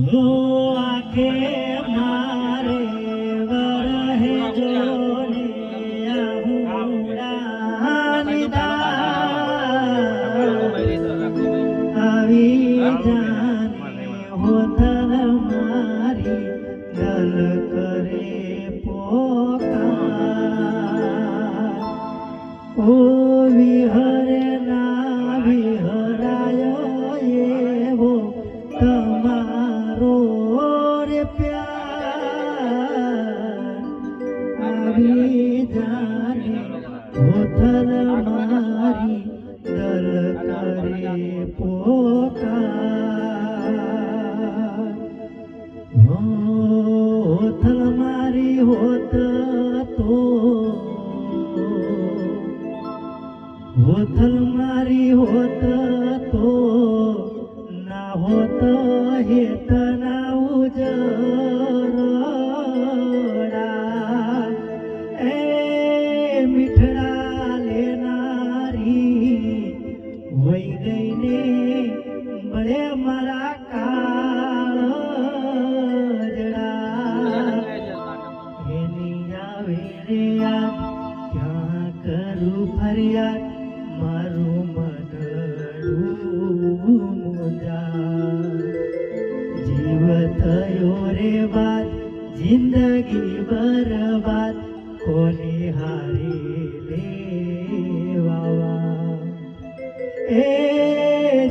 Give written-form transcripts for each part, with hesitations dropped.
हो आखे मारे वरहे जोने आवी जाने होतल मारी दल करे पोकार ओ विहरे ना विहरायो एवो तमारो रे प्यार आवी जाने होतल मारी दल करे पोकार होतल मारी होत तो होतल मारी होत तो ना होत हेत ना उजड़ा ए मिठड़ा लेनारी वही गई ने बड़े मारा काळजड़ा एनी आवे रे याद क्या करूं फरियाद मारू मनडू मुंजा जीव थयो रे बात जिंदगी बर्बाद कोनी हारे लेवावा ए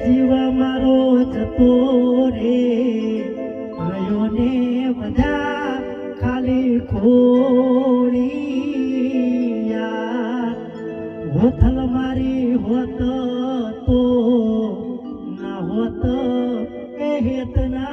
जीव मारो जतो रे रयो ने बधा खाली खोड़िया होतल मारी होत तो ना होत ए हेत ना